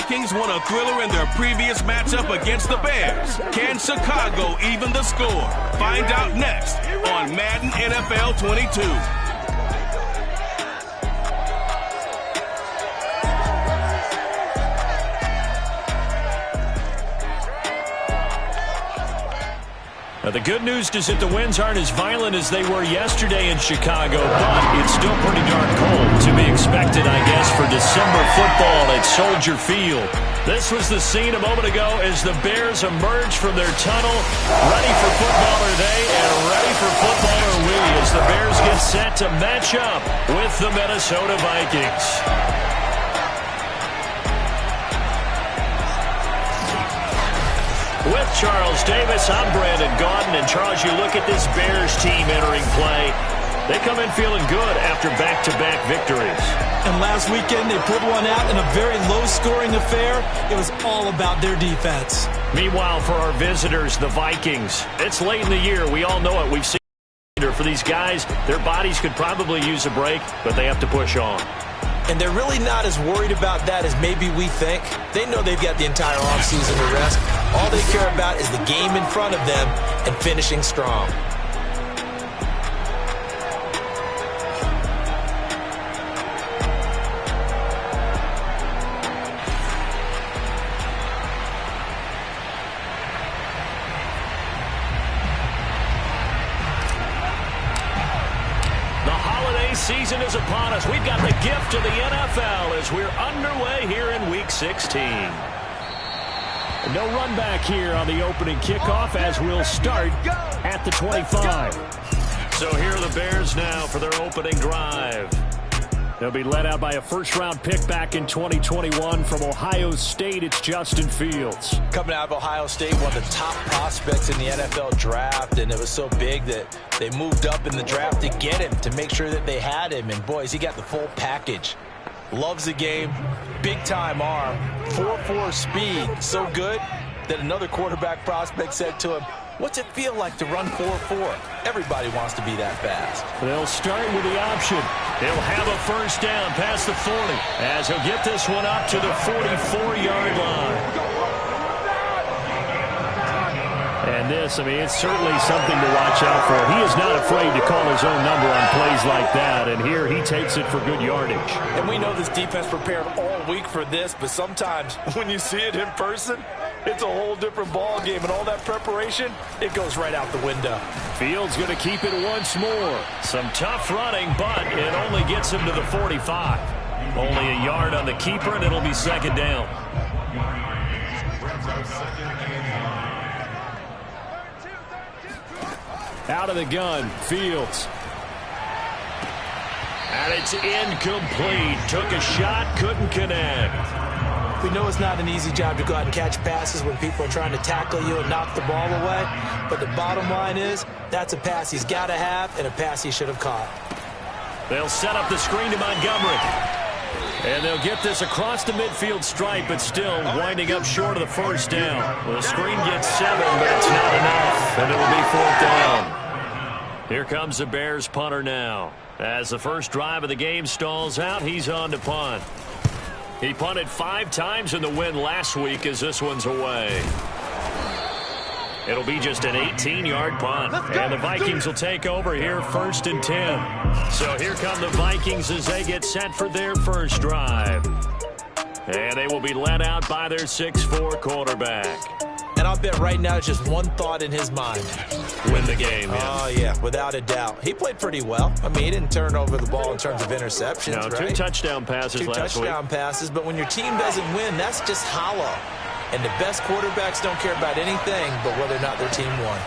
Vikings won a thriller in their previous matchup against the Bears. Can Chicago even the score? Find out next on Madden NFL 22. Now, the good news is that the winds aren't as violent as they were yesterday in Chicago, but it's still pretty darn cold. To be expected, I guess, for December football at Soldier Field. This was the scene a moment ago as the Bears emerged from their tunnel. Ready for football are they, and ready for football are we, as the Bears get set to match up with the Minnesota Vikings. With Charles Davis, I'm Brandon Gaudin. And Charles, you look at this Bears team entering play. They come in feeling good after back-to-back victories. And last weekend, they pulled one out in a very low-scoring affair. It was all about their defense. Meanwhile, for our visitors, the Vikings, it's late in the year. We all know it. We've seen it. For these guys, their bodies could probably use a break, but they have to push on. And they're really not as worried about that as maybe we think. They know they've got the entire offseason to rest. All they care about is the game in front of them and finishing strong. Season is upon us. We've got the gift of the NFL as we're underway here in Week 16. No run back here on the opening kickoff as we'll start at the 25. So here are the Bears now for their opening drive. They'll be led out by a first-round pick back in 2021 from Ohio State. It's Justin Fields. Coming out of Ohio State, one of the top prospects in the NFL draft, and it was so big that they moved up in the draft to get him, to make sure that they had him. And, boys, he got the full package. Loves the game, big-time arm, 4.4 speed, so good that another quarterback prospect said to him, "What's it feel like to run 4.4? Everybody wants to be that fast." They'll start with the option. He'll have a first down past the 40 as he'll get this one up to the 44-yard line. And this, I mean, it's certainly something to watch out for. He is not afraid to call his own number on plays like that, and here he takes it for good yardage. And we know this defense prepared all week for this, but sometimes when you see it in person, it's a whole different ball game, and all that preparation, it goes right out the window. Fields going to keep it once more. Some tough running, but it only gets him to the 45. Only a yard on the keeper, and it'll be second down. Out of the gun, Fields. And it's incomplete. Took a shot, couldn't connect. We know it's not an easy job to go out and catch passes when people are trying to tackle you and knock the ball away. But the bottom line is, that's a pass he's got to have and a pass he should have caught. They'll set up the screen to Montgomery. And they'll get this across the midfield stripe, but still winding up short of the first down. Well, the screen gets 7, but it's not enough, and it'll be fourth down. Here comes the Bears punter now. As the first drive of the game stalls out, he's on to punt. He punted 5 times in the win last week as this one's away. It'll be just an 18-yard punt. And the Vikings will take over here first and 10. So here come the Vikings as they get set for their first drive. And they will be led out by their 6'4 quarterback. And I'll bet right now it's just one thought in his mind. Win the game, yeah. Oh, yeah, without a doubt. He played pretty well. I mean, he didn't turn over the ball in terms of interceptions, no, right? 2 touchdown passes last week. 2 touchdown passes, but when your team doesn't win, that's just hollow. And the best quarterbacks don't care about anything but whether or not their team won.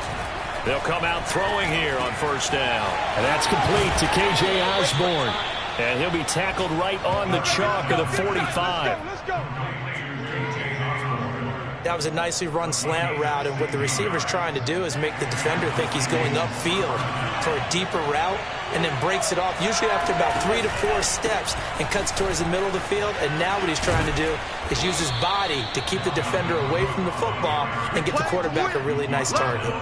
They'll come out throwing here on first down. And that's complete to K.J. Osborne. And he'll be tackled right on the chalk of the 45. That was a nicely run slant route, and what the receiver's trying to do is make the defender think he's going upfield for a deeper route, and then breaks it off, usually after about 3 to 4 steps, and cuts towards the middle of the field. And now what he's trying to do is use his body to keep the defender away from the football and get the quarterback a really nice target.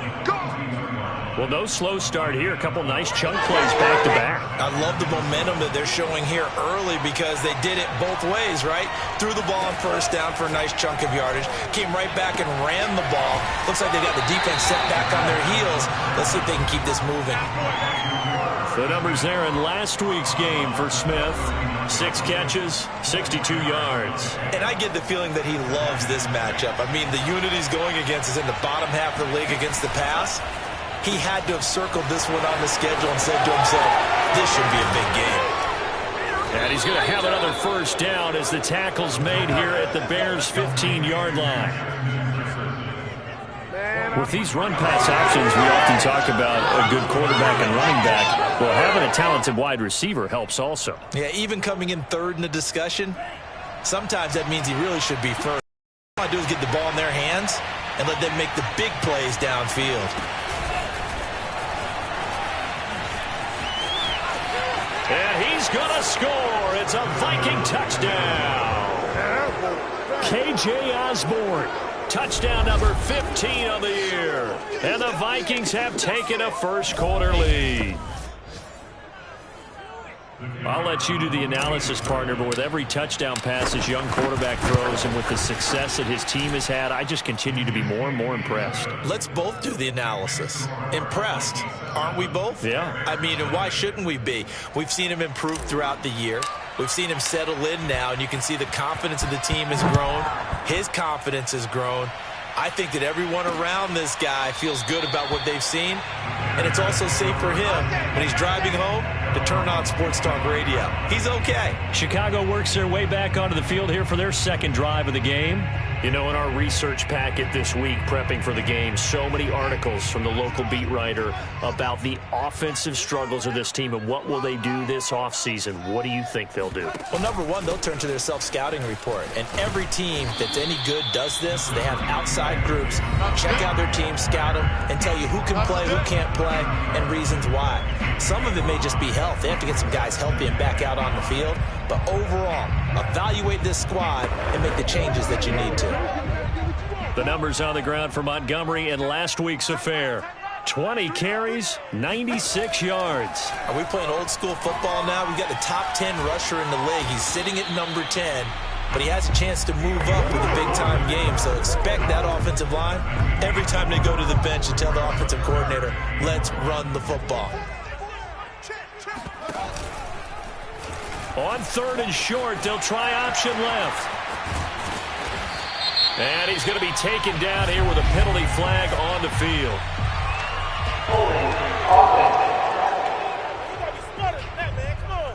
Well, no slow start here. A couple nice chunk plays back-to-back. I love the momentum that they're showing here early because they did it both ways, right? Threw the ball on first down for a nice chunk of yardage. Came right back and ran the ball. Looks like they got the defense set back on their heels. Let's see if they can keep this moving. The numbers there in last week's game for Smith. 6 catches, 62 yards. And I get the feeling that he loves this matchup. I mean, the unit he's going against is in the bottom half of the league against the pass. He had to have circled this one on the schedule and said to himself, this should be a big game. And he's going to have another first down as the tackle's made here at the Bears' 15-yard line. With these run-pass options, we often talk about a good quarterback and running back. Well, having a talented wide receiver helps also. Yeah, even coming in third in the discussion, sometimes that means he really should be first. All I do is get the ball in their hands and let them make the big plays downfield. And he's going to score. It's a Viking touchdown. K.J. Osborne. Touchdown number 15 of the year. And the Vikings have taken a first-quarter lead. I'll let you do the analysis, partner, but with every touchdown pass this young quarterback throws and with the success that his team has had, I just continue to be more and more impressed. Let's both do the analysis. Impressed. Aren't we both? Yeah. I mean, and why shouldn't we be? We've seen him improve throughout the year. We've seen him settle in now, and you can see the confidence of the team has grown. His confidence has grown. I think that everyone around this guy feels good about what they've seen, and it's also safe for him when he's driving home to turn on Sports Talk Radio. He's okay. Chicago works their way back onto the field here for their second drive of the game. You know, in our research packet this week, prepping for the game, so many articles from the local beat writer about the offensive struggles of this team and what will they do this offseason. What do you think they'll do? Well, number one, they'll turn to their self-scouting report. And every team that's any good does this. They have outside groups. Check out their team, scout them, and tell you who can play, who can't play, and reasons why. Some of it may just be health. They have to get some guys healthy and back out on the field. But overall, evaluate this squad and make the changes that you need to. The numbers on the ground for Montgomery in last week's affair. 20 carries, 96 yards. Are we playing old school football now? We've got the top 10 rusher in the league. He's sitting at number 10, but he has a chance to move up with a big-time game. So expect that offensive line every time they go to the bench and tell the offensive coordinator, let's run the football. On 3rd and short, they'll try option left. And he's going to be taken down here with a penalty flag on the field.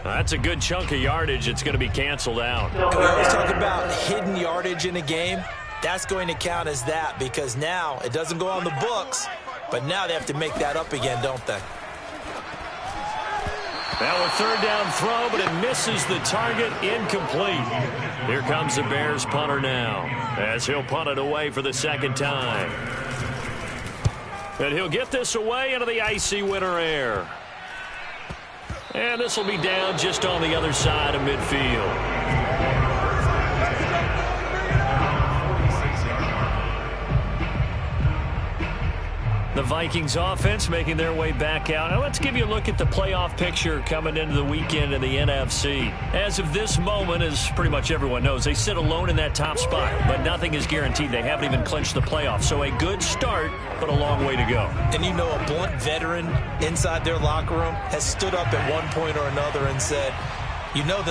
That's a good chunk of yardage. It's going to be canceled out. And we always talk about hidden yardage in a game. That's going to count as that because now it doesn't go on the books, but now they have to make that up again, don't they? Now a 3rd down throw, but it misses the target, incomplete. Here comes the Bears punter now, as he'll punt it away for the second time. And he'll get this away into the icy winter air. And this will be down just on the other side of midfield. The Vikings offense making their way back out. Now let's give you a look at the playoff picture coming into the weekend in the NFC. As of this moment, as pretty much everyone knows, they sit alone in that top spot, but nothing is guaranteed. They haven't even clinched the playoffs. So a good start, but a long way to go. And you know, a blunt veteran inside their locker room has stood up at one point or another and said, You know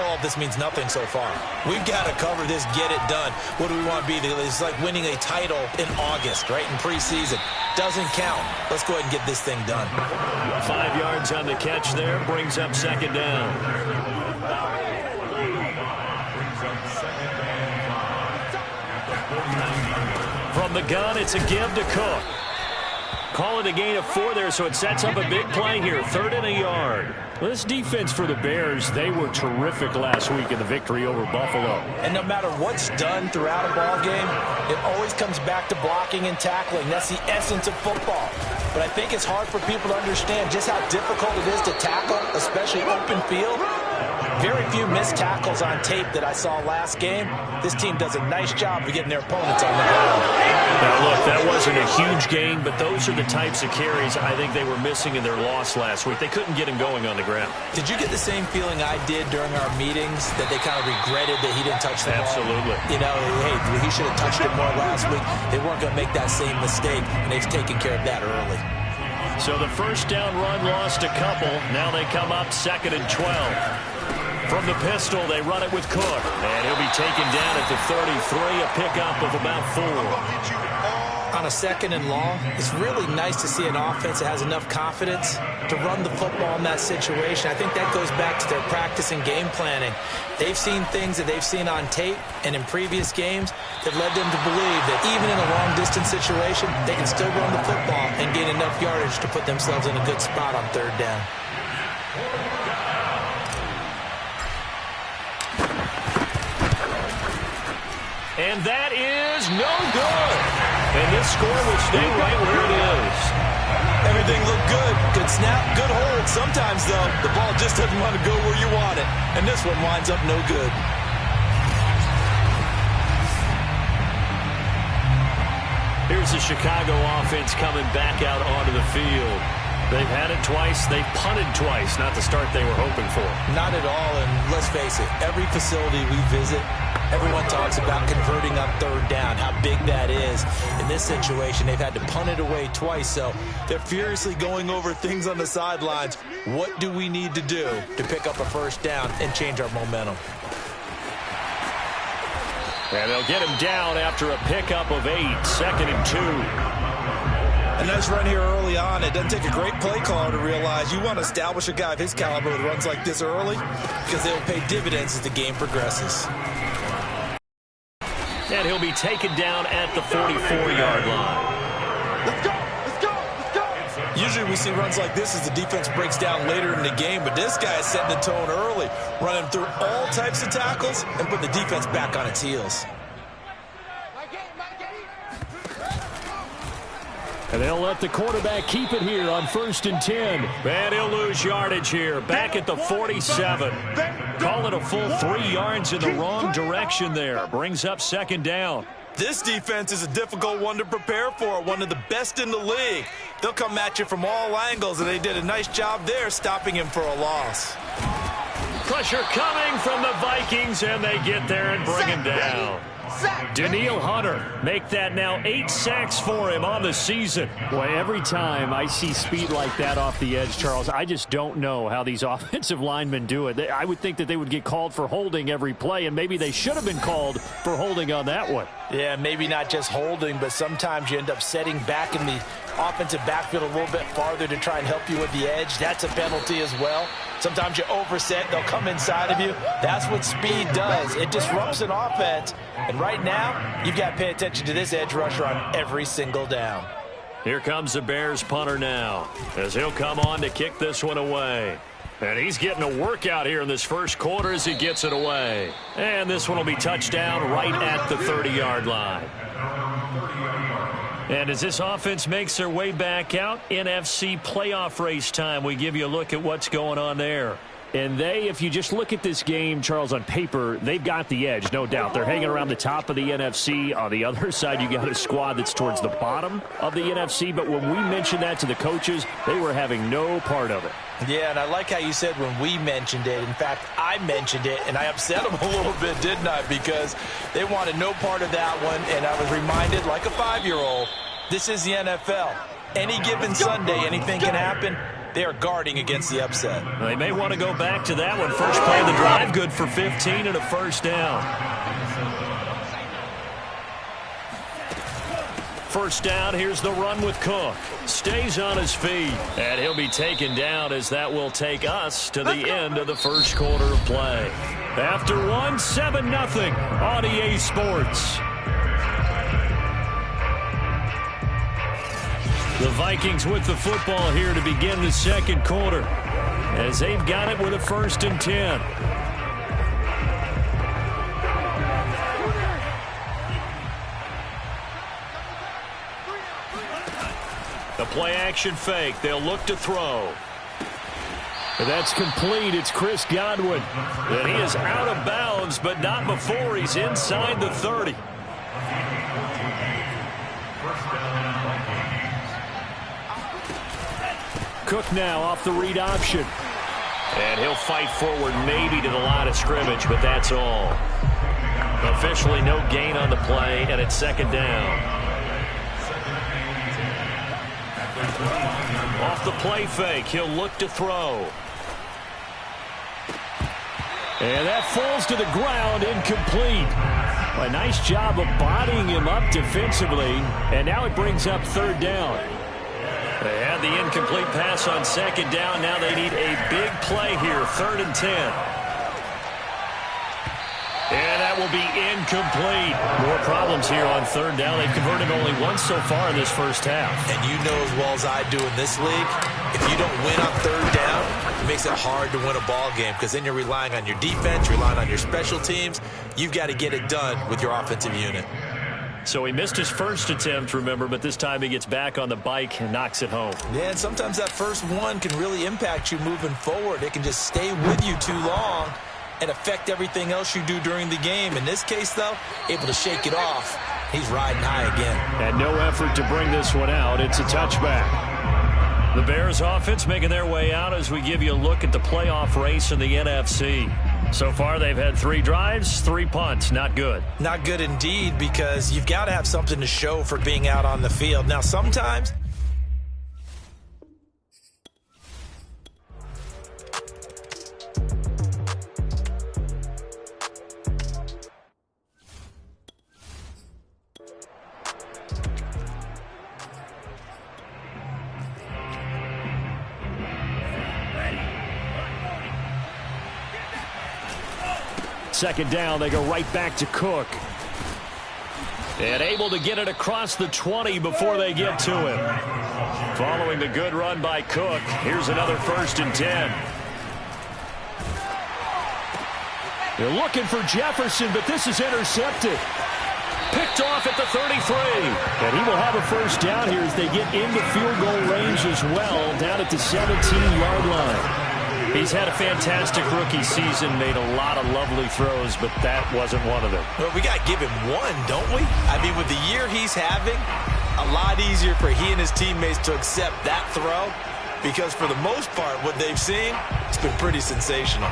all this means nothing so far. We've got to cover this, get it done. What do we want to be? It's like winning a title in August, right, in preseason. Doesn't count. Let's go ahead and get this thing done. 5 yards on the catch there. Brings up second down. From the gun, it's a give to Cook. Call it a gain of 4 there, so it sets up a big play here. 3rd and a yard. This defense for the Bears, they were terrific last week in the victory over Buffalo. And no matter what's done throughout a ball game, it always comes back to blocking and tackling. That's the essence of football. But I think it's hard for people to understand just how difficult it is to tackle, especially open field. very few missed tackles on tape that I saw last game. This team does a nice job of getting their opponents on the ground. Now, look, that wasn't a huge gain, but those are the types of carries I think they were missing in their loss last week. They couldn't get him going on the ground. Did you get the same feeling I did during our meetings, that they kind of regretted that he didn't touch the ball? Absolutely. You know, hey, he should have touched it more last week. They weren't going to make that same mistake, and they've taken care of that early. So the first down run lost a couple. Now they come up 2nd and 12. From the pistol, they run it with Cook. And he'll be taken down at the 33, a pickup of about 4. On a 2nd and long, it's really nice to see an offense that has enough confidence to run the football in that situation. I think that goes back to their practice and game planning. They've seen things that they've seen on tape and in previous games that led them to believe that even in a long-distance situation, they can still run the football and gain enough yardage to put themselves in a good spot on 3rd down. And that is no good. And this score will stay right where it is. Everything looked good. Good snap, good hold. Sometimes, though, the ball just doesn't want to go where you want it. And this one winds up no good. Here's the Chicago offense coming back out onto the field. They've had it twice. They've punted twice. Not the start they were hoping for. Not at all. And let's face it, every facility we visit, everyone talks about converting on 3rd down, how big that is. In this situation, they've had to punt it away twice, so they're furiously going over things on the sidelines. What do we need to do to pick up a 1st down and change our momentum? And they'll get him down after a pickup of 8, 2nd and 2. A nice run here early on. It doesn't take a great play caller to realize you want to establish a guy of his caliber with runs like this early, because they'll pay dividends as the game progresses. And he'll be taken down at the 44-yard line. Let's go! Let's go! Let's go! Usually we see runs like this as the defense breaks down later in the game, but this guy is setting the tone early, running through all types of tackles and putting the defense back on its heels. And they'll let the quarterback keep it here on 1st and 10. And he'll lose yardage here, back at the 47. Call it a full 3 yards in the wrong direction there. Brings up 2nd down. This defense is a difficult one to prepare for, one of the best in the league. They'll come at you from all angles, and they did a nice job there stopping him for a loss. Pressure coming from the Vikings, and they get there and bring him down. Daniil Hunter, make that now 8 sacks for him on the season. Boy, every time I see speed like that off the edge, Charles, I just don't know how these offensive linemen do it. I would think that they would get called for holding every play, and maybe they should have been called for holding on that one. Yeah, maybe not just holding, but sometimes you end up setting back in the offensive backfield a little bit farther to try and help you with the edge. That's a penalty as well. Sometimes you overset, they'll come inside of you. That's what speed does. It disrupts an offense. And right now, you've got to pay attention to this edge rusher on every single down. Here comes the Bears punter now, as he'll come on to kick this one away. And he's getting a workout here in this first quarter as he gets it away. And this one will be touchdown right at the 30-yard line. And as this offense makes their way back out, NFC playoff race time, we give you a look at what's going on there. And if you just look at this game, Charles, on paper, they've got the edge, no doubt. They're hanging around the top of the NFC. On the other side, you got a squad that's towards the bottom of the NFC. But when we mentioned that to the coaches, they were having no part of it. Yeah, and I like how you said when we mentioned it. In fact, I mentioned it, and I upset them a little bit, didn't I? Because they wanted no part of that one, and I was reminded, like a 5-year-old, this is the NFL. Any given Sunday, anything can happen. They are guarding against the upset. They may want to go back to that one. First play of the drive, good for 15 and a 1st down. 1st down, here's the run with Cook. Stays on his feet, and he'll be taken down as that will take us to the end of the first quarter of play. After one, 7-0 on EA Sports. The Vikings with the football here to begin the second quarter, as they've got it with a 1st and 10. The play action fake. They'll look to throw. That's complete. It's Chris Godwin. And he is out of bounds, but not before he's inside the 30. Cook now off the read option. And he'll fight forward maybe to the line of scrimmage, but that's all. Officially no gain on the play, and it's second down. Off the play fake, he'll look to throw. And that falls to the ground, incomplete. A nice job of bodying him up defensively, and now it brings up third down. They had the incomplete pass on second down. Now they need a big play here, 3rd and 10. And that will be incomplete. More problems here on third down. They've converted only once so far in this first half. And you know as well as I do in this league, if you don't win on third down, it makes it hard to win a ball game because then you're relying on your defense, relying on your special teams. You've got to get it done with your offensive unit. So he missed his first attempt, remember, but this time he gets back on the bike and knocks it home. Yeah, and sometimes that first one can really impact you moving forward. It can just stay with you too long and affect everything else you do during the game. In this case, though, able to shake it off. He's riding high again. And no effort to bring this one out. It's a touchback. The Bears offense making their way out as we give you a look at the playoff race in the NFC. So far, they've had 3 drives, 3 punts. Not good. Not good indeed, because you've got to have something to show for being out on the field. Now, sometimes second down, they go right back to Cook. And able to get it across the 20 before they get to him. Following the good run by Cook, here's another 1st and 10. They're looking for Jefferson, but this is intercepted. Picked off at the 33. And he will have a first down here as they get into field goal range as well, down at the 17-yard line. He's had a fantastic rookie season, made a lot of lovely throws, but that wasn't one of them. Well, we got to give him one, don't we? I mean, with the year he's having, a lot easier for he and his teammates to accept that throw because for the most part, what they've seen, it's been pretty sensational.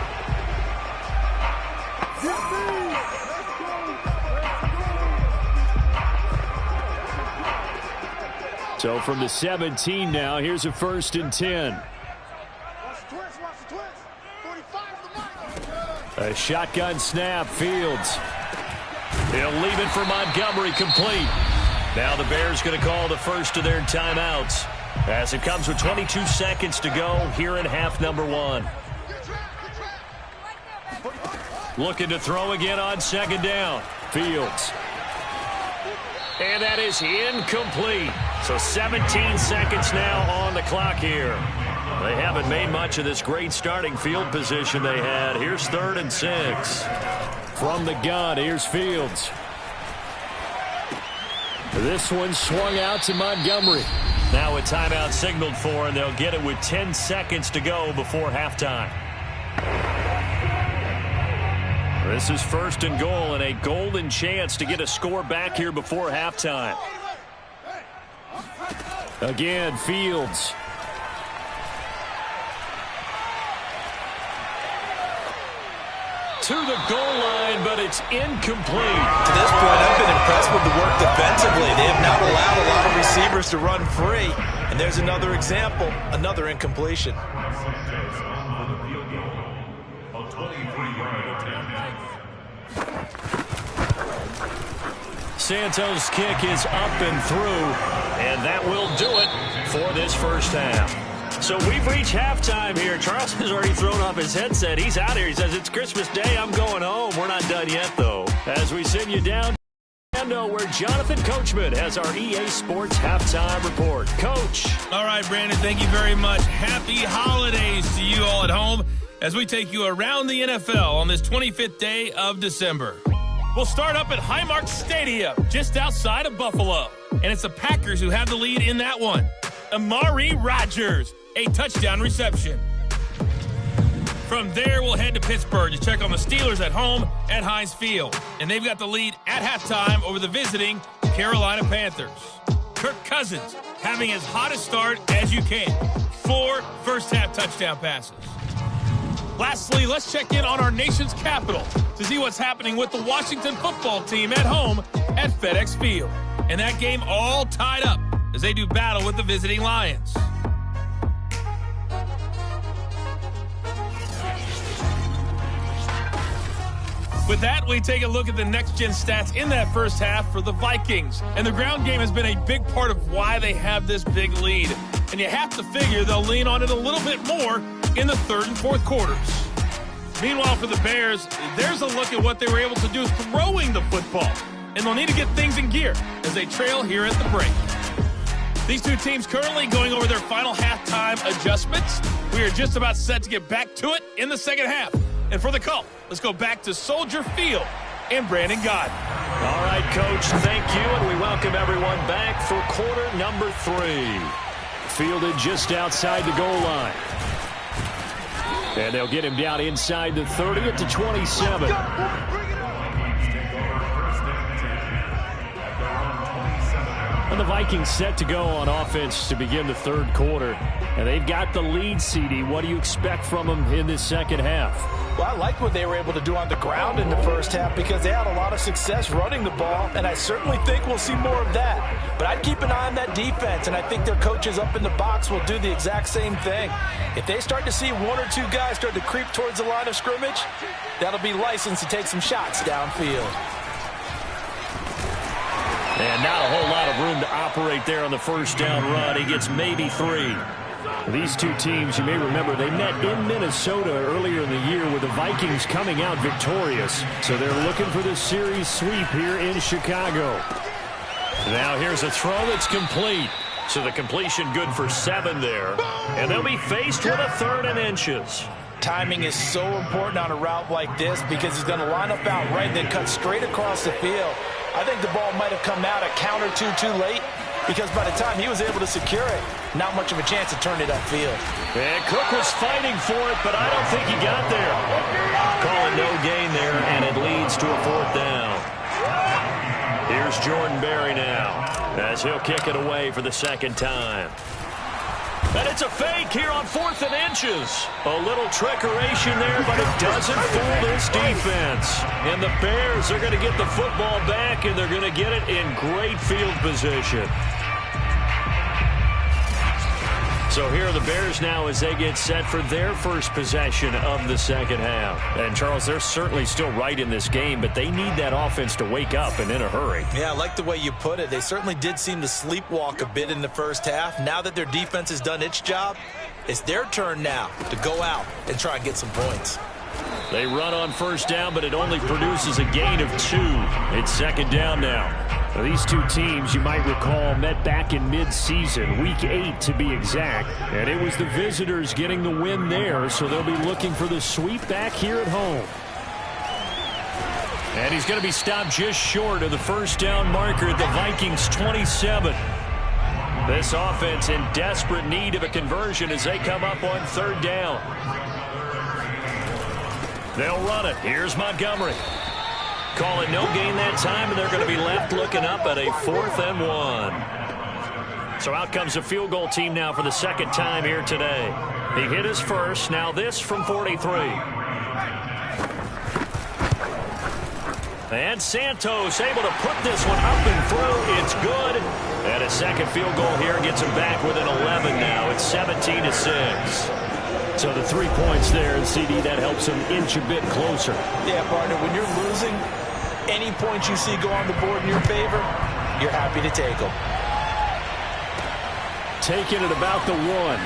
So from the 17 now, here's a 1st and 10. A shotgun snap, Fields. He'll leave it for Montgomery, complete. Now the Bears going to call the first of their timeouts as it comes with 22 seconds to go here in half number 1. Looking to throw again on second down. Fields. And that is incomplete. So 17 seconds now on the clock here. They haven't made much of this great starting field position they had. Here's 3rd and 6. From the gun, here's Fields. This one swung out to Montgomery. Now a timeout signaled for, and they'll get it with 10 seconds to go before halftime. This is 1st and goal, and a golden chance to get a score back here before halftime. Again, Fields. To the goal line, but it's incomplete. To this point, I've been impressed with the work defensively. They have not allowed a lot of receivers to run free. And there's another example, another incompletion. Santos' kick is up and through, and that will do it for this first half. So we've reached halftime here. Charles has already thrown off his headset. He's out here. He says, it's Christmas Day. I'm going home. We're not done yet, though. As we send you down to Orlando, where Jonathan Coachman has our EA Sports Halftime Report. Coach. All right, Brandon, thank you very much. Happy holidays to you all at home as we take you around the NFL on this 25th day of December. We'll start up at Highmark Stadium, just outside of Buffalo. And it's the Packers who have the lead in that one. Amari Rodgers, a touchdown reception. From there, we'll head to Pittsburgh to check on the Steelers at home at Heinz Field. And they've got the lead at halftime over the visiting Carolina Panthers. Kirk Cousins having his hottest start as you can. 4 first-half touchdown passes. Lastly, let's check in on our nation's capital to see what's happening with the Washington football team at home at FedEx Field. And that game all tied up as they do battle with the visiting Lions. With that, we take a look at the next-gen stats in that first half for the Vikings. And the ground game has been a big part of why they have this big lead. And you have to figure they'll lean on it a little bit more in the third and fourth quarters. Meanwhile, for the Bears, there's a look at what they were able to do throwing the football. And they'll need to get things in gear as they trail here at the break. These two teams currently going over their final halftime adjustments. We are just about set to get back to it in the second half. And for the call, let's go back to Soldier Field and Brandon Gott. All right, Coach, thank you, and we welcome everyone back for quarter number 3. Fielded just outside the goal line. And they'll get him down inside the 30 at the 27. And the Vikings set to go on offense to begin the third quarter. And they've got the lead, CD. What do you expect from them in this second half? Well, I like what they were able to do on the ground in the first half because they had a lot of success running the ball, and I certainly think we'll see more of that. But I'd keep an eye on that defense, and I think their coaches up in the box will do the exact same thing. If they start to see 1 or 2 guys start to creep towards the line of scrimmage, that'll be licensed to take some shots downfield. And not a whole lot of room to operate there on the first down run. He gets maybe 3. These two teams, you may remember, they met in Minnesota earlier in the year with the Vikings coming out victorious. So they're looking for this series sweep here in Chicago. Now here's a throw that's complete. So the completion good for 7 there. And they'll be faced with a 3rd and inches. Timing is so important on a route like this because he's going to line up out right and then cut straight across the field. I think the ball might have come out at counter 2 too late because by the time he was able to secure it, not much of a chance to turn it upfield. And Cook was fighting for it, but I don't think he got there. Calling no gain there, and it leads to a 4th down. Here's Jordan Berry now as he'll kick it away for the second time. And it's a fake here on 4th and inches. A little trickeration there, but it doesn't fool this defense. And the Bears are going to get the football back, and they're going to get it in great field position. So here are the Bears now as they get set for their first possession of the second half. And, Charles, they're certainly still right in this game, but they need that offense to wake up and in a hurry. Yeah, I like the way you put it. They certainly did seem to sleepwalk a bit in the first half. Now that their defense has done its job, it's their turn now to go out and try and get some points. They run on first down, but it only produces a gain of 2. It's second down now. Now, these two teams, you might recall, met back in mid-season, week 8 to be exact, and it was the visitors getting the win there, so they'll be looking for the sweep back here at home. And he's going to be stopped just short of the first down marker at the Vikings 27. This offense in desperate need of a conversion as they come up on 3rd down. They'll run it. Here's Montgomery. Calling no gain that time, and they're going to be left looking up at a 4th and 1. So out comes the field goal team now for the second time here today. He hit his first. Now this from 43. And Santos able to put this one up and through. It's good. And a second field goal here gets him back within 11 now. It's 17-6. So the 3 points there, and CD, that helps him inch a bit closer. Yeah, partner, when you're losing, any points you see go on the board in your favor, you're happy to take them. Taking it about the 1.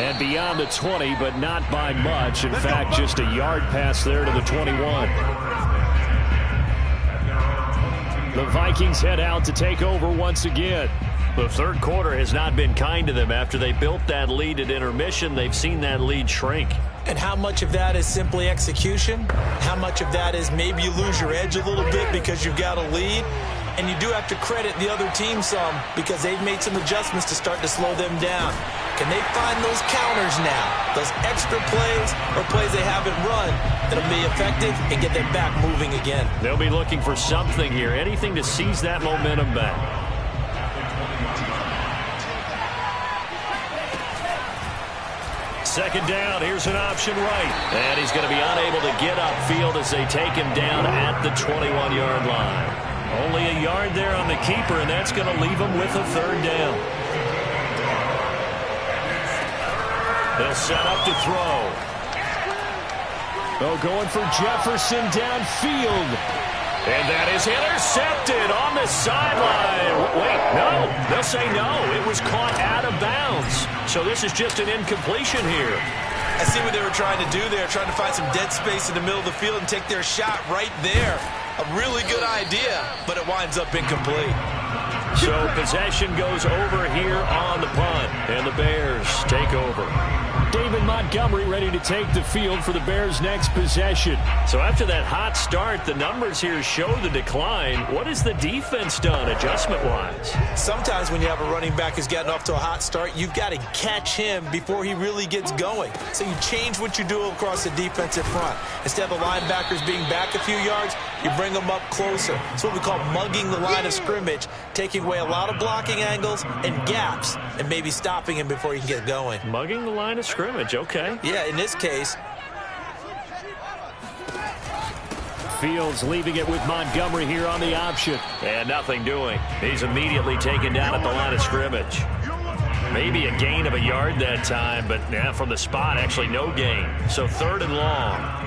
And beyond the 20, but not by much. In fact, just a yard pass there to the 21. The Vikings head out to take over once again. The third quarter has not been kind to them. After they built that lead at intermission, they've seen that lead shrink. And how much of that is simply execution? How much of that is maybe you lose your edge a little bit because you've got a lead? And you do have to credit the other team some because they've made some adjustments to start to slow them down. Can they find those counters now, those extra plays or plays they haven't run that'll be effective and get them back moving again? They'll be looking for something here, anything to seize that momentum back. Second down, here's an option right. And he's going to be unable to get upfield as they take him down at the 21-yard line. Only a yard there on the keeper, and that's going to leave him with a third down. They'll set up to throw. Oh, going for Jefferson downfield. And that is intercepted on the sideline. Wait, no. They'll say no. It was caught out of bounds. So this is just an incompletion here. I see what they were trying to do there, trying to find some dead space in the middle of the field and take their shot right there. A really good idea, but it winds up incomplete. So possession goes over here on the punt, and the Bears take over. David Montgomery ready to take the field for the Bears' next possession. So after that hot start, the numbers here show the decline. What has the defense done adjustment-wise? Sometimes when you have a running back who's gotten off to a hot start, you've got to catch him before he really gets going. So you change what you do across the defensive front. Instead of the linebackers being back a few yards, you bring them up closer. It's what we call mugging the line of scrimmage, taking away a lot of blocking angles and gaps and maybe stopping him before he can get going. Mugging the line of scrimmage, okay. Yeah, in this case. Fields leaving it with Montgomery here on the option. And nothing doing. He's immediately taken down at the line of scrimmage. Maybe a gain of a yard that time, but from the spot, actually no gain. So third and long.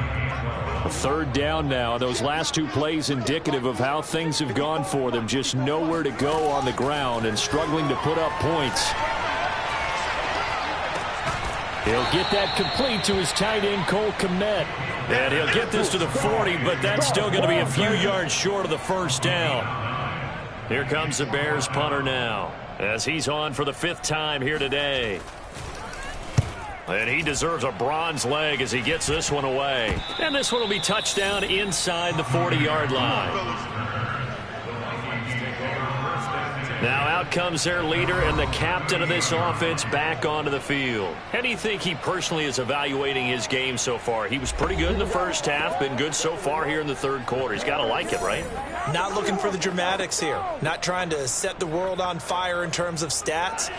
Third down now. Those last two plays indicative of how things have gone for them. Just nowhere to go on the ground and struggling to put up points. He'll get that complete to his tight end, Cole Kmet. And he'll get this to the 40, but that's still going to be a few yards short of the first down. Here comes the Bears punter now, as he's on for the 5th time here today. And he deserves a bronze leg as he gets this one away. And this one will be touchdown inside the 40-yard line. Now out comes their leader and the captain of this offense back onto the field. How do you think he personally is evaluating his game so far? He was pretty good in the first half, been good so far here in the third quarter. He's got to like it, right? Not looking for the dramatics here. Not trying to set the world on fire in terms of stats.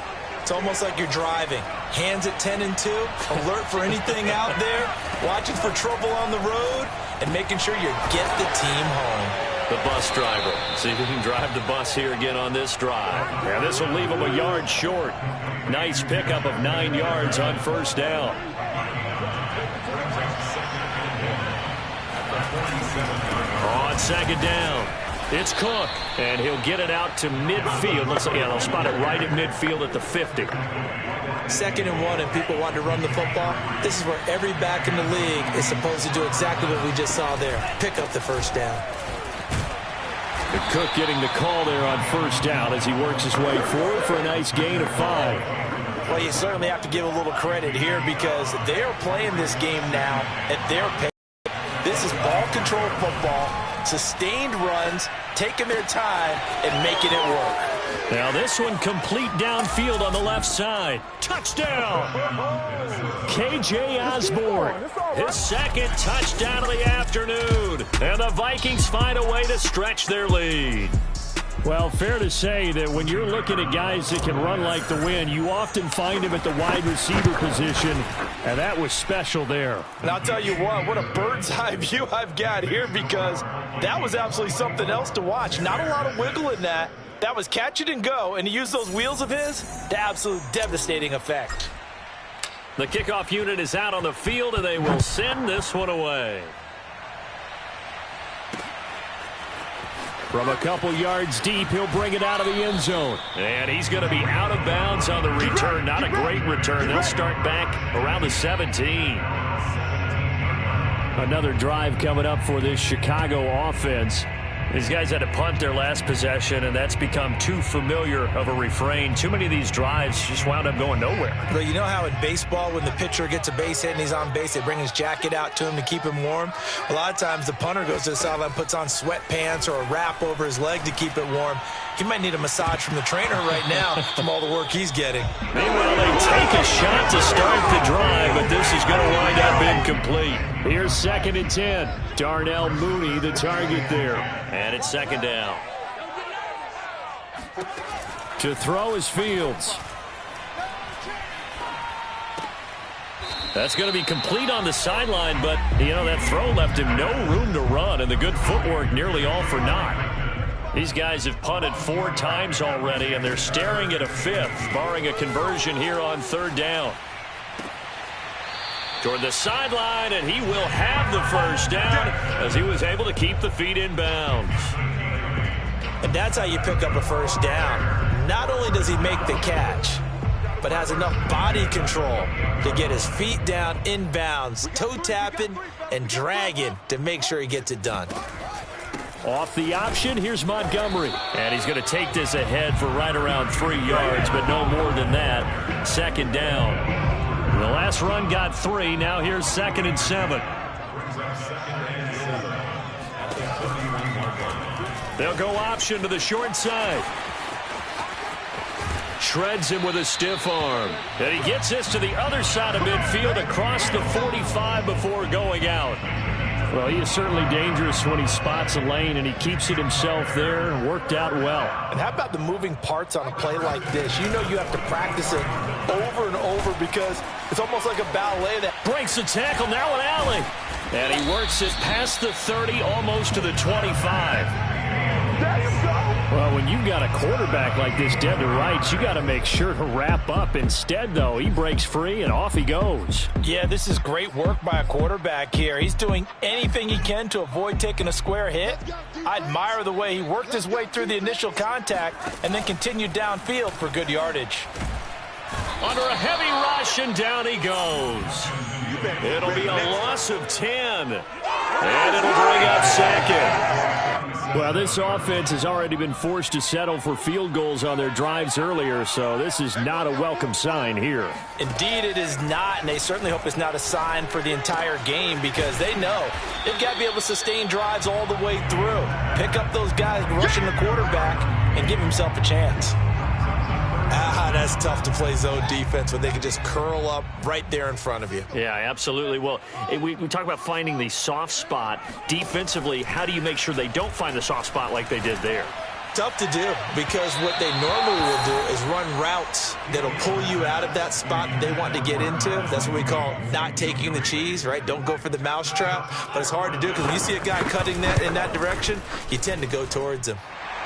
It's almost like you're driving. Hands at 10 and 2, alert for anything out there, watching for trouble on the road, and making sure you get the team home. The bus driver. See if he can drive the bus here again on this drive. And this will leave him a yard short. Nice pickup of 9 yards on first down. On second down, it's Cook. And he'll get it out to midfield. They'll spot it right at midfield at the 50. 2nd and 1 and people want to run the football. This is where every back in the league is supposed to do exactly what we just saw there. Pick up the first down. And Cook getting the call there on first down as he works his way forward for a nice gain of 5. Well, you certainly have to give a little credit here because they're playing this game now at their pace. This is ball control football, sustained runs, taking their time and making it work. Now this one complete downfield on the left side. Touchdown! K.J. Osborne, his second touchdown of the afternoon. And the Vikings find a way to stretch their lead. Well, fair to say that when you're looking at guys that can run like the wind, you often find him at the wide receiver position, and that was special there. And I'll tell you what a bird's eye view I've got here because that was absolutely something else to watch. Not a lot of wiggle in that. That was catch it and go, and he used those wheels of his to absolute devastating effect. The kickoff unit is out on the field, and they will send this one away. From a couple yards deep, he'll bring it out of the end zone. And he's going to be out of bounds on the return. Not a great return. They'll start back around the 17. Another drive coming up for this Chicago offense. These guys had to punt their last possession, and that's become too familiar of a refrain. Too many of these drives just wound up going nowhere. But you know how in baseball, when the pitcher gets a base hit and he's on base, they bring his jacket out to him to keep him warm? A lot of times the punter goes to the sideline, puts on sweatpants or a wrap over his leg to keep it warm. He might need a massage from the trainer right now from all the work he's getting. Meanwhile, they take a shot to start the drive, but this is going to wind up incomplete. Here's 2nd and 10. Darnell Mooney, the target there. And it's 2nd down. To throw is Fields. That's going to be complete on the sideline, but, you know, that throw left him no room to run, and the good footwork nearly all for naught. These guys have punted 4 times already, and they're staring at a 5th, barring a conversion here on 3rd down. Toward the sideline, and he will have the 1st down as he was able to keep the feet in bounds. And that's how you pick up a 1st down. Not only does he make the catch, but has enough body control to get his feet down in bounds, toe tapping and dragging to make sure he gets it done. Off the option, here's Montgomery. And he's going to take this ahead for right around 3 yards, but no more than that. 2nd down. The last run got 3. Now here's 2nd and 7. They'll go option to the short side. Shreds him with a stiff arm. And he gets this to the other side of midfield across the 45 before going out. Well, he is certainly dangerous when he spots a lane, and he keeps it himself there and worked out well. And how about the moving parts on a play like this? You know you have to practice it over and over because it's almost like a ballet that breaks the tackle, now an alley. And he works it past the 30, almost to the 25. Well, when you've got a quarterback like this dead to rights, you got to make sure to wrap up. Instead, though, he breaks free and off he goes. Yeah, this is great work by a quarterback here. He's doing anything he can to avoid taking a square hit. I admire the way he worked his way through the initial contact and then continued downfield for good yardage. Under a heavy rush, and down he goes. It'll be a loss of 10. And it'll bring up 2nd. Well, this offense has already been forced to settle for field goals on their drives earlier, so this is not a welcome sign here. Indeed, it is not, and they certainly hope it's not a sign for the entire game because they know they've got to be able to sustain drives all the way through. Pick up those guys rushing the quarterback and give himself a chance. That's tough to play zone defense when they can just curl up right there in front of you. Yeah, absolutely. Well, we talk about finding the soft spot. Defensively, how do you make sure they don't find the soft spot like they did there? Tough to do because what they normally will do is run routes that'll pull you out of that spot that they want to get into. That's what we call not taking the cheese, right? Don't go for the mousetrap. But it's hard to do because when you see a guy cutting that in that direction, you tend to go towards him.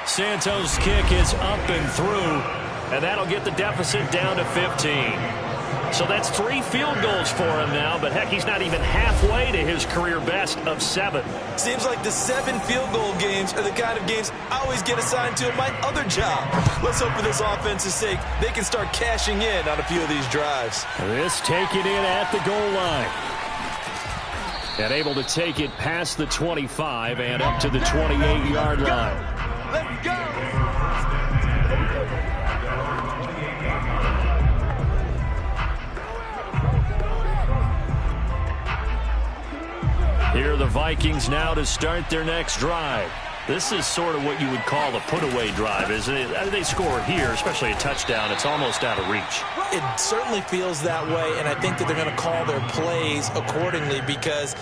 Santos' kick is up and through. And that'll get the deficit down to 15. So that's 3 field goals for him now, but heck, he's not even halfway to his career best of 7. Seems like the 7 field goal games are the kind of games I always get assigned to at my other job. Let's hope for this offense's sake they can start cashing in on a few of these drives. This taken in at the goal line. And able to take it past the 25 and up to the 28-yard line. Let's go! Here are the Vikings now to start their next drive. This is sort of what you would call a put-away drive, isn't it? They score here, especially a touchdown. It's almost out of reach. It certainly feels that way, and I think that they're going to call their plays accordingly because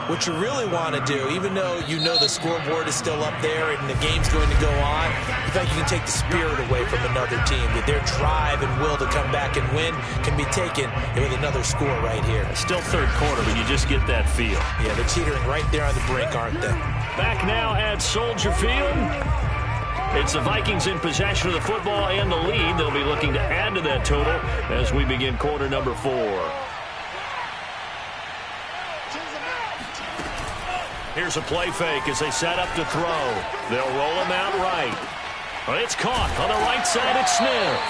what you really want to do, even though you know the scoreboard is still up there and the game's going to go on, in fact, you can take the spirit away from another team. That their drive and will to come back and win can be taken with another score right here. It's still 3rd quarter, but you just get that feel. Yeah, they're teetering right there on the brink, aren't they? Back now at Soldier Field. It's the Vikings in possession of the football and the lead. They'll be looking to add to that total as we begin quarter number 4. Here's a play fake as they set up to throw. They'll roll him out right. Well, it's caught on the right side. It's Smith.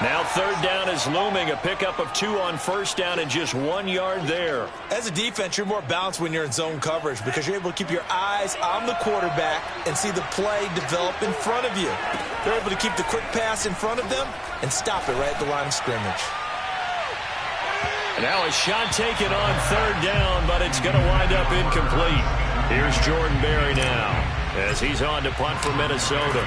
Now third down is looming. A pickup of 2 on first down and just 1 yard there. As a defense, you're more balanced when you're in zone coverage because you're able to keep your eyes on the quarterback and see the play develop in front of you. They're able to keep the quick pass in front of them and stop it right at the line of scrimmage. And now a shot taken on third down, but it's going to wind up incomplete. Here's Jordan Berry now as he's on to punt for Minnesota.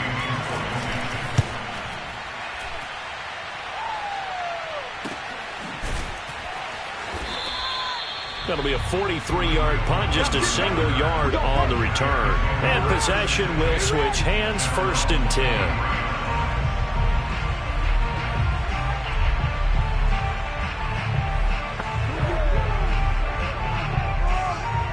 That'll be a 43-yard punt, just a single yard on the return. And possession will switch hands, 1st and 10.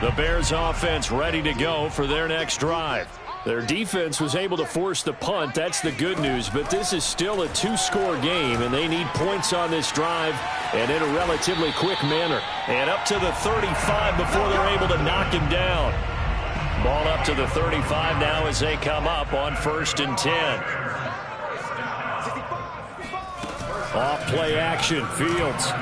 The Bears offense ready to go for their next drive. Their defense was able to force the punt. That's the good news. But this is still a 2-score game, and they need points on this drive and in a relatively quick manner. And up to the 35 before they're able to knock him down. Ball up to the 35 now as they come up on 1st and 10. Off play action, Fields.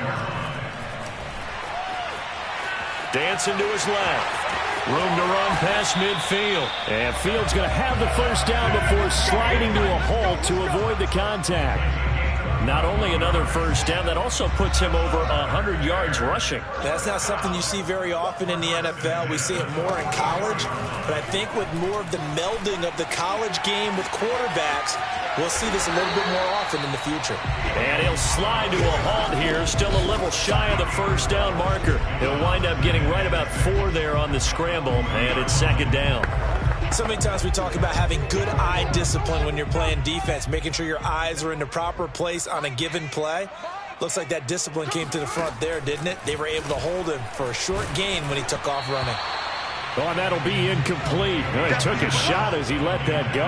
Dancing to his left. Room to run past midfield. And Fields going to have the first down before sliding to a halt to avoid the contact. Not only another first down, that also puts him over 100 yards rushing. That's not something you see very often in the NFL. We see it more in college. But I think with more of the melding of the college game with quarterbacks, we'll see this a little bit more often in the future. And he'll slide to a halt here, still a little shy of the first down marker. He'll wind up getting right about 4 there on the scramble, and it's 2nd down. So many times we talk about having good eye discipline when you're playing defense, making sure your eyes are in the proper place on a given play. Looks like that discipline came to the front there, didn't it? They were able to hold him for a short gain when he took off running. Oh, and that'll be incomplete. He took a shot as he let that go.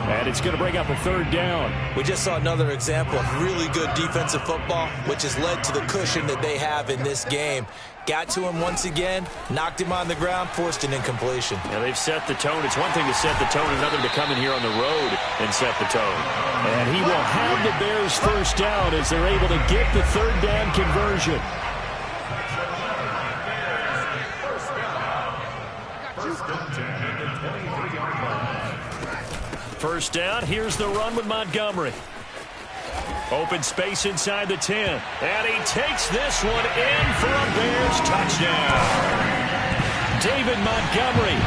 And it's going to bring up a 3rd down. We just saw another example of really good defensive football, which has led to the cushion that they have in this game. Got to him once again, knocked him on the ground, forced an incompletion. Yeah, they've set the tone. It's one thing to set the tone, another to come in here on the road and set the tone. And he will have the Bears first down as they're able to get the 3rd down conversion. First down, here's the run with Montgomery. Open space inside the 10. And he takes this one in for a Bears touchdown. David Montgomery,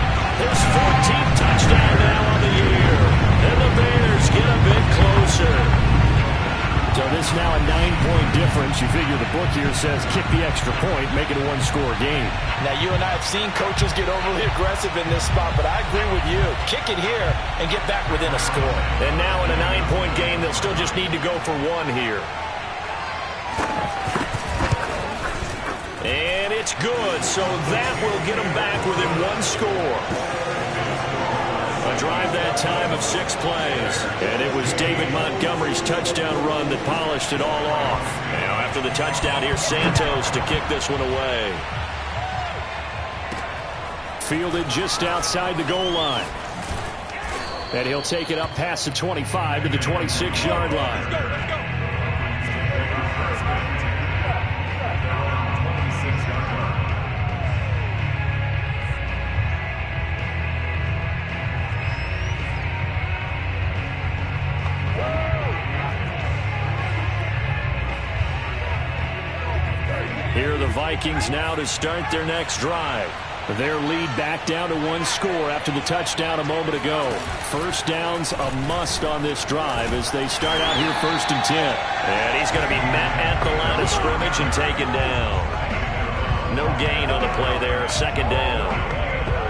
his 14th touchdown now on the year. And the Bears get a bit closer. So this now a 9-point difference. You figure the book here says kick the extra point, make it a 1-score game. Now, you and I have seen coaches get overly aggressive in this spot, but I agree with you. Kick it here and get back within a score. And now in a 9-point game, they'll still just need to go for 1 here. And it's good, so that will get them back within 1 score. A drive that time of 6 plays. And it was David Montgomery's touchdown run that polished it all off. Now after the touchdown, here's Santos to kick this one away. Fielded just outside the goal line. And he'll take it up past the 25 to the 26-yard line. Here are the Vikings now to start their next drive. Their lead back down to 1 score after the touchdown a moment ago. First down's a must on this drive as they start out here 1st and 10. And he's going to be met at the line of scrimmage and taken down. No gain on the play there, 2nd down.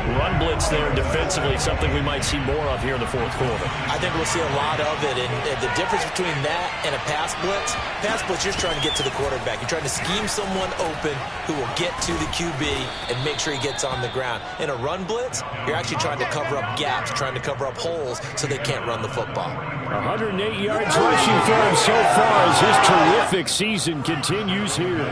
Run blitz there defensively, something we might see more of here in the 4th quarter. I think we'll see a lot of it, and the difference between that and a pass blitz, you're just trying to get to the quarterback. You're trying to scheme someone open who will get to the QB and make sure he gets on the ground. In a run blitz, you're actually trying to cover up gaps, trying to cover up holes so they can't run the football. 108 yards rushing for him so far as his terrific season continues here.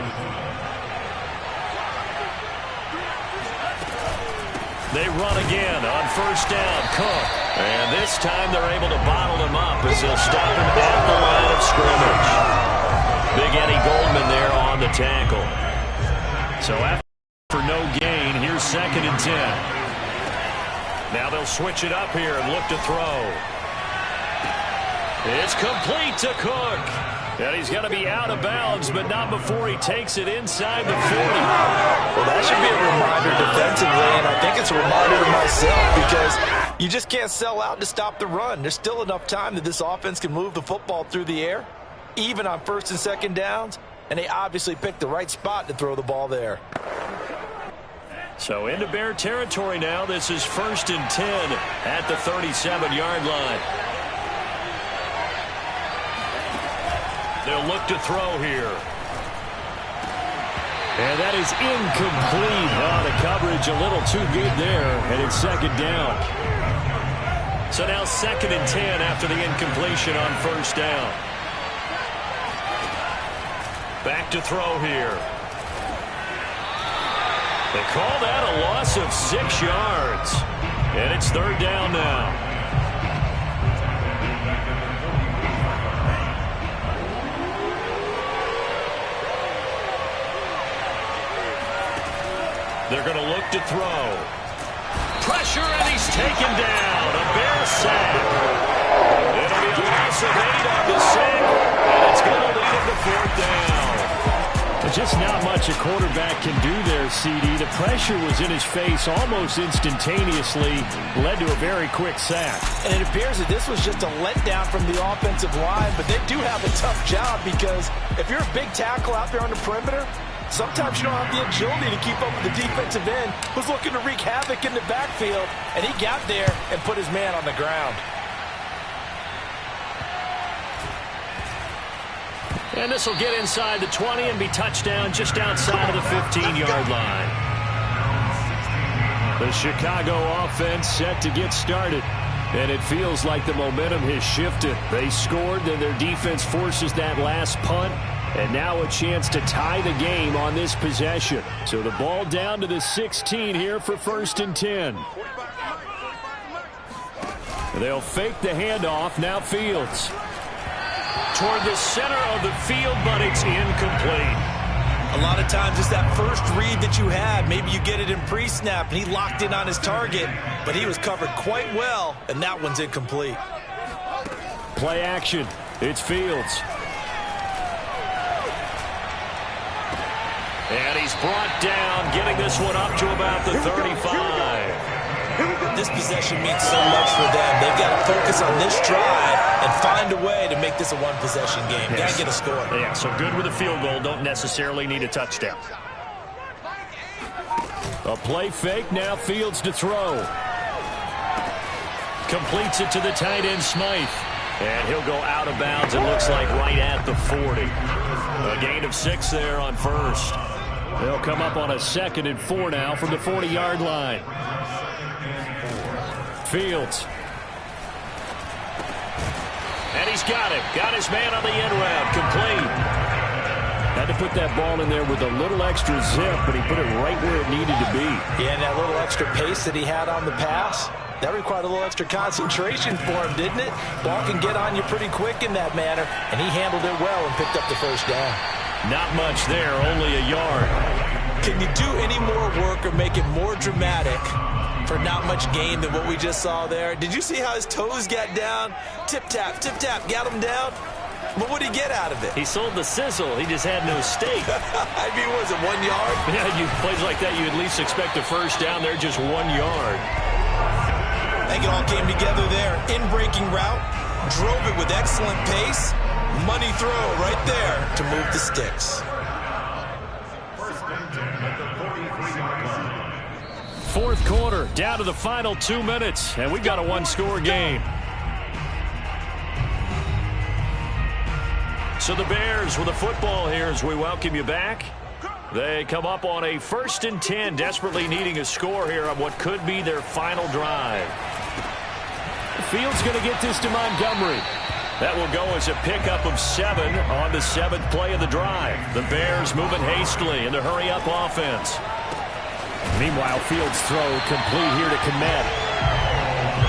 They run again on first down. Cook. And this time they're able to bottle him up as they'll stop him at the line of scrimmage. Big Eddie Goldman there on the tackle. So after no gain, here's 2nd and 10. Now they'll switch it up here and look to throw. It's complete to Cook. And he's going to be out of bounds, but not before he takes it inside the 40. Well, that should be a reminder defensively, and I think it's a reminder to myself because you just can't sell out to stop the run. There's still enough time that this offense can move the football through the air, even on 1st and 2nd downs, and they obviously picked the right spot to throw the ball there. So into Bear territory now. This is 1st and 10 at the 37-yard line. They'll look to throw here. And that is incomplete. Oh, the coverage a little too good there, and it's 2nd down. So now 2nd and 10 after the incompletion on 1st down. Back to throw here. They call that a loss of 6 yards. And it's 3rd down now. They're going to look to throw. Pressure, and he's taken down. A Bear sack. It'll be a loss of 8 on the sack, and it's going to lead him to 4th down. Just not much a quarterback can do there, CD. The pressure was in his face almost instantaneously, led to a very quick sack. And it appears that this was just a letdown from the offensive line, but they do have a tough job because if you're a big tackle out there on the perimeter, sometimes you don't have the agility to keep up with the defensive end who's looking to wreak havoc in the backfield, and he got there and put his man on the ground. And this will get inside the 20 and be touchdown just outside of the 15-yard line. The Chicago offense set to get started. And it feels like the momentum has shifted. They scored, then their defense forces that last punt. And now a chance to tie the game on this possession. So the ball down to the 16 here for 1st and 10. They'll fake the handoff. Now Fields. Toward the center of the field, but it's incomplete. A lot of times it's that first read that you had. Maybe you get it in pre-snap, and he locked in on his target, but he was covered quite well, and that one's incomplete. Play action. It's Fields. And he's brought down, getting this one up to about the 35. This possession means so much for them. They've got to focus on this drive and find a way to make this a one-possession game. Got to get a score. Yeah, so good with a field goal. Don't necessarily need a touchdown. A play fake. Now Fields to throw. Completes it to the tight end, Smythe. And he'll go out of bounds, it looks like, right at the 40. A gain of 6 there on 1st. They'll come up on a 2nd and 4 now from the 40-yard line. Fields. And he's got him. Got his man on the end route. Complete. Had to put that ball in there with a little extra zip, but he put it right where it needed to be. Yeah, and that little extra pace that he had on the pass, that required a little extra concentration for him, didn't it? Ball can get on you pretty quick in that manner, and he handled it well and picked up the 1st down. Not much there, only a yard. Can you do any more work or make it more dramatic for not much gain than what we just saw there? Did you see how his toes got down? Tip-tap, got him down. But what did he get out of it? He sold the sizzle. He just had no steak. I mean, was it 1 yard? Yeah, you plays like that, you at least expect a 1st down. They're just 1 yard. I think it all came together there. In-breaking route, drove it with excellent pace. Money throw right there to move the sticks. Fourth quarter, down to the final 2 minutes, and we've got a one-score game. So the Bears with the football here as we welcome you back. They come up on a 1st and 10, desperately needing a score here on what could be their final drive. Fields going to get this to Montgomery. That will go as a pickup of 7 on the 7th play of the drive. The Bears moving hastily in the hurry-up offense. Meanwhile, Fields' throw complete here to Kmet.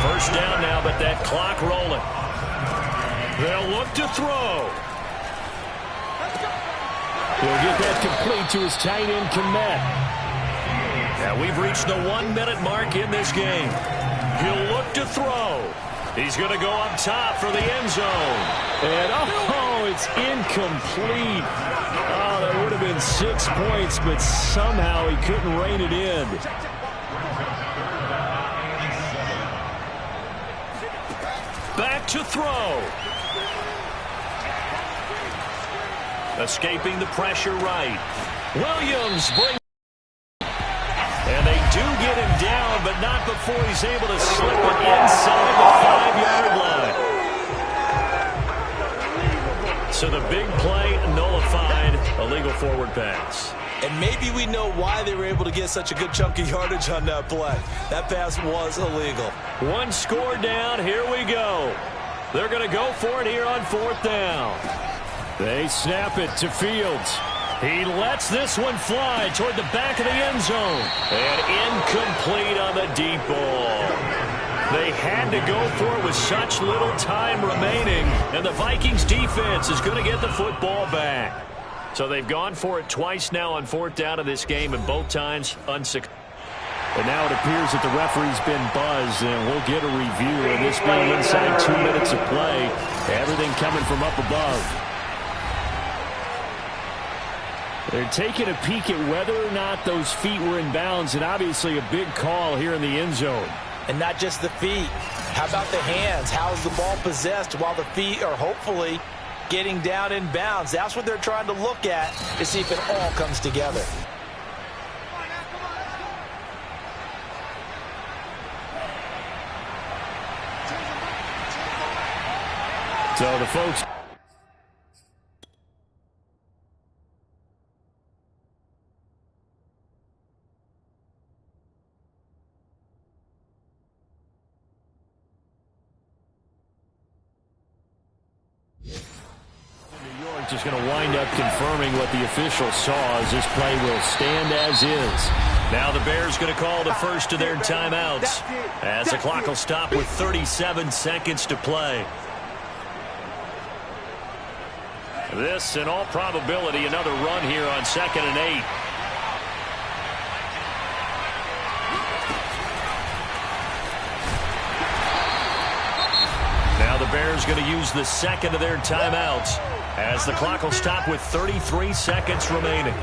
1st down now, but that clock rolling. They'll look to throw. He'll get that complete to his tight end, Komet. Now we've reached the 1-minute mark in this game. He'll look to throw. He's going to go up top for the end zone. And, oh, it's incomplete. Oh, that would have been 6 points, but somehow he couldn't rein it in. Back to throw. Escaping the pressure right. Williams brings. And they do get him down, but not before he's able to slip it inside the 5-yard line. So the big play nullified, illegal forward pass. And maybe we know why they were able to get such a good chunk of yardage on that play. That pass was illegal. One score down, here we go. They're going to go for it here on 4th down. They snap it to Fields. He lets this one fly toward the back of the end zone. And incomplete on the deep ball. They had to go for it with such little time remaining. And the Vikings defense is going to get the football back. So they've gone for it twice now on 4th down of this game, and both times unsuccessful. And now it appears that the referee's been buzzed, and we'll get a review of this being inside 2 minutes of play. Everything coming from up above. They're taking a peek at whether or not those feet were in bounds, and obviously a big call here in the end zone. And not just the feet. How about the hands? How is the ball possessed while the feet are hopefully getting down in bounds? That's what they're trying to look at to see if it all comes together. So the folks... just going to wind up confirming what the official saw, as this play will stand as is. Now the Bears going to call the first of their timeouts as the clock will stop with 37 seconds to play. This, in all probability, another run here on 2nd and 8. Now the Bears going to use the second of their timeouts as the clock will stop with 33 seconds remaining.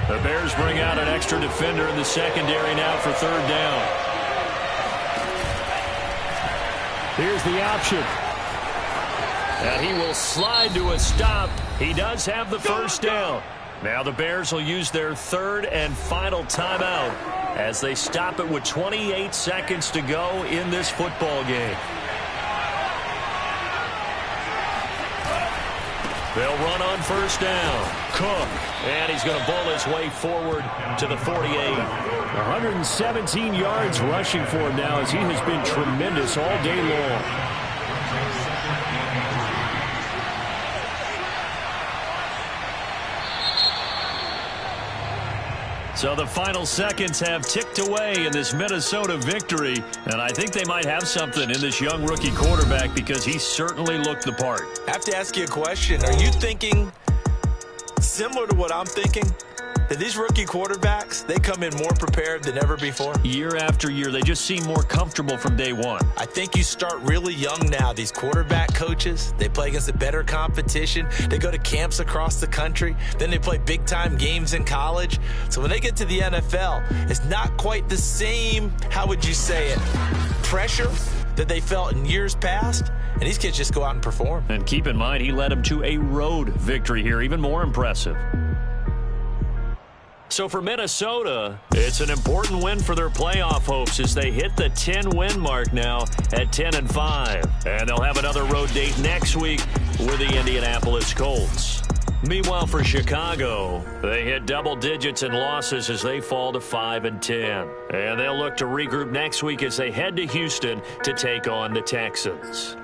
The Bears bring out an extra defender in the secondary now for 3rd down. Here's the option. And he will slide to a stop. He does have the first down. Now the Bears will use their 3rd and final timeout as they stop it with 28 seconds to go in this football game. They'll run on 1st down. Cook. And he's going to bowl his way forward to the 48. 117 yards rushing for him now, as he has been tremendous all day long. So the final seconds have ticked away in this Minnesota victory, and I think they might have something in this young rookie quarterback because he certainly looked the part. I have to ask you a question. Are you thinking similar to what I'm thinking? That these rookie quarterbacks, they come in more prepared than ever before? Year after year, they just seem more comfortable from day one. I think you start really young now. These quarterback coaches, they play against a better competition. They go to camps across the country. Then they play big-time games in college. So when they get to the NFL, it's not quite the same, how would you say it, pressure that they felt in years past. And these kids just go out and perform. And keep in mind, he led them to a road victory here, even more impressive. So for Minnesota, it's an important win for their playoff hopes as they hit the 10-win mark now at 10-5. And they'll have another road date next week with the Indianapolis Colts. Meanwhile, for Chicago, they hit double digits in losses as they fall to 5-10. And they'll look to regroup next week as they head to Houston to take on the Texans.